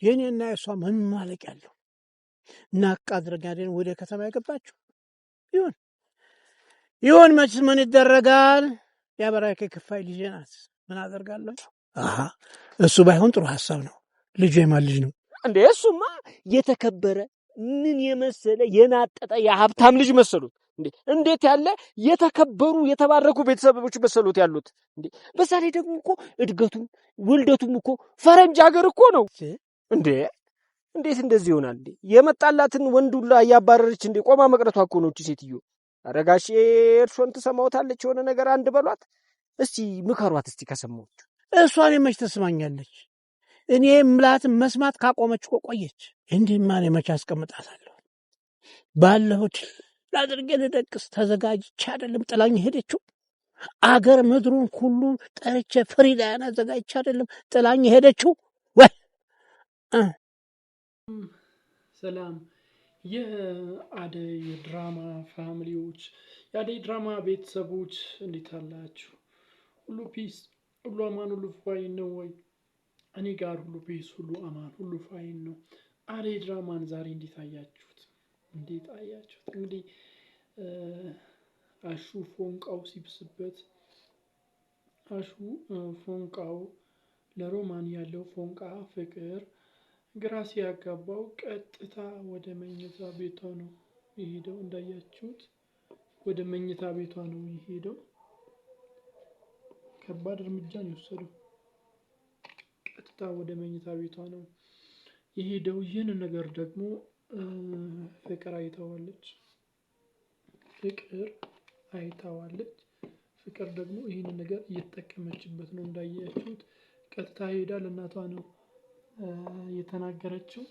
የኔና የሷ ምን ማለቅ ያለው ናቅ አድርጋለን ወደ ከተማ ያገባችሁ ይሁን መችስ ምን ይደረጋል ያበራከ ክፋይ ልጅ ናት ምን አደርጋለሁ እሱ ባይሆን ጥሩ ሐሳብ ነው ልጅ የማን ልጅ ነው እንዴ እሱማ የተከበረ ምን የመሰለ የናጠጠ የሀብታም ልጅ መሰሉት እንዴ እንዴት ያለ የተከበሩ የተባረኩ ቤተሰቦች መሰሉት ያሉት እንዴ በዛሬ ደግሞ እኮ እድገቱም ውልደቱም እኮ ፈረንጅ ሀገር እኮ ነው እንዴ እንዴት እንደዚህ ይሆናል እንዴ የመጣላትን ወንዱላ ያባረረች እንዴ ቆማ መቅረቷ እኮ ነው እቺ ሴትዮ አረጋሽ እርሶን ተሰማውታለች የሆነ ነገር አንድ በሏት እስቲ ምከሯት እስቲ ከሰማዎች እሷን የመች ተስማኛለች እኔ ምላስ መስማት ካቆመች ቆየች እንዴማን የመች አስቀምጣታለሁ ባለሁት ላድርገ ለደቅስ ተዘጋጅቻ አይደለም ጥላኝ ሄደችው አገር ምድሩን ሁሉ ጠርቼ ፍሪዳና ዘጋጅቻ አይደለም ጥላኝ ሄደችው ወይ ሰላም የአደይ ድራማ ፋሚሊዎች የአደይ ድራማ ቤተሰቦች እንዴት አላችሁ ሁሉ ፒስ ሁሉ አማን ሁሉ ፋይን ነው ወይ እኔ ጋር ሁሉ ፒስ ሁሉ አማን ሁሉ ፋይን ነው አደይ ድራማን ዛሬ እንዴት አያችሁት እንግዲህ አሹ ፎንቃው ሲብስበት አሹ ፎንቃው ለሮማን ያለው ፎንቃ ፍቅር ግራ ሲያጋባው ቀጥታ ወደ መኝታ ቤቷ ነው የሄደው እንዳያችሁት ወደ መኝታ ቤቷ ነው የሄደው ከባድ እርምጃ ነው የወሰደው ቀጥታ ወደ መኝታ ቤቷ ነው የሄደው ይህን ነገር ደግሞ ፍቅር አይታዋለች ፍቅር ደግሞ ይህን ነገር እየተጠቀመችበት ነው እንዳያችሁት ቀጥታ ሄዳ ለእናቷ ነው የተናገረችው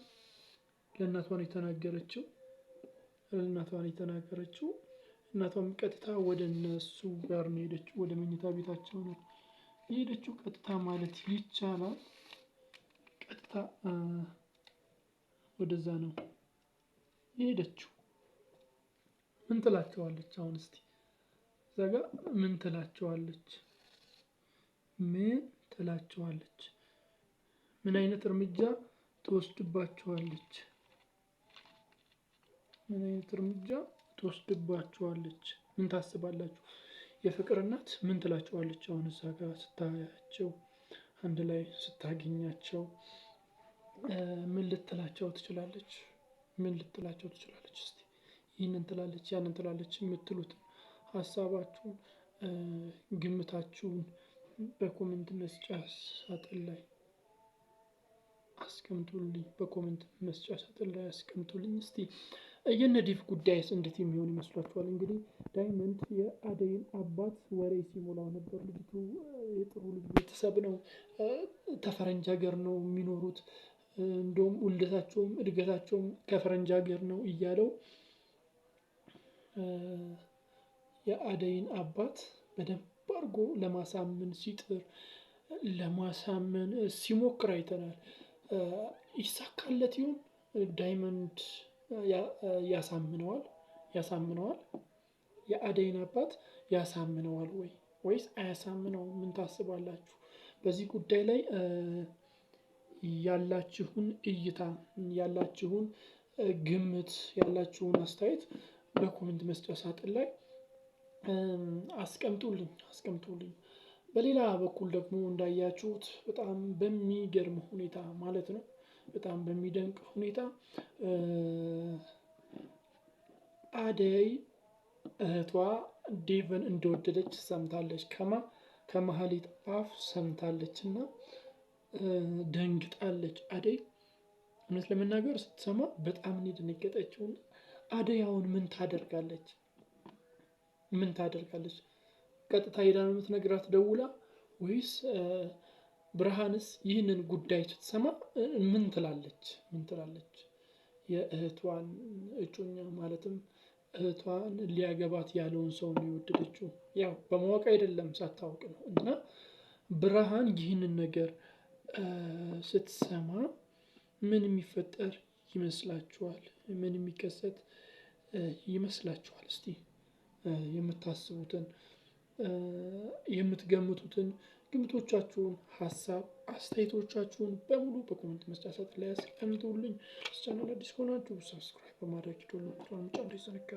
እናቷም ቀጥታ ወደ እነሱ ጋር ነው ሄደችው ወደ መኝታ ቤታቸው ነው ሄደችው ቀጥታ ማለት ይቻላል ቀጥታ ወደዛ ነው ሄደችው ምን ትላቸዋለች አሁን እስቲ ዘጋ ምን ትላቸዋለች ምን አይነት እርምጃ ትወስድባቸዋለች ምን ታስባላችሁ የፍቅር እናት ምን ትላቸዋለች አሁን እዛ ጋር ስታያቸው አንድ ላይ ስታገኛቸው ምን ልትላቸው ትችላለች እስቲ ይሄንን ትላለች ያንን ትላለች የምትሉት ሐሳባችሁን ግምታችሁን በኮሜንት መስጫ ሳጥን ላይ አስቀምጡልኝ እስቲ የነዲፍ ጉዳይስ እንዴት የሚሆን ይመስላችኋል እንግዲህ ዳይመንድ የአደይን አባት ወሬ ሲሞላው ነበር ልጅቱ የጥሩ ልጅ ቤተሰብ ነው ተፈረንጅ ሀገር ነው የሚኖሩት እንደውም ውልደታቸውም እድገታቸውም ከፈረንጅ ሀገር ነው እያለው የአደይን አባት በደንብ አድርጎ ለማሳመን ሲሞክር አይተናል ይሳካለት ይሁን ዳይመንድ ያሳምነዋል የአደይን አባት ያሳምነዋል ወይስ አያሳምነውም ምን ታስባላችሁ በዚህ ጉዳይ ላይ ያላችሁን እይታ ያላችሁን ግምት ያላችሁን አስተያየት በኮሜንት መስጫ ሳጥን ላይ አስቀምጡልኝ በሌላ በኩል ደግሞ እንዳያችሁት በጣም በሚገርም ሁኔታ ማለት ነው በጣም በሚደንቅ ሁኔታ አደይ እህቷ ዴቭን እንደወደደች ሰምታለች ከመሃሊት አፍ ሰምታለችና ደንግጣለች አደይ እውነት ለመናገር ስትሰማ በጣም ነው የደነገጠችው አደይ አሁን ምን ታደርጋለች ቀጥታ ሄዳ ነው የምትነግራት ደውላ ወይስ ብርሃንስ ይህንን ጉዳይ ስትሰማ ምን ትላለች የእህቷን እጮኛ ማለትም እህቷን ሊያገባት ያለውን ሰው ነው የወደደችው ያው በማወቅ አይደለም ሳታውቅ ነው እና ብርሃን ይህንን ነገር ስትሰማ ምን የሚፈጠር ይመስላችኋል ምን የሚከሰት ይመስላችኋል እስቲ የምታስቡትን የምትገምቱትን ግምቶቻችሁን ሐሳብ አስተያየቶቻችሁን በሙሉ በኮሜንት መስጫ ሳጥን ላይ አስቀምጡልኝ። ቻናል አዲስ ከሆናችሁ ሰብስክራይብ በማድረግ ደወል ምልክቱን መጫን እንዳይዘነጋ።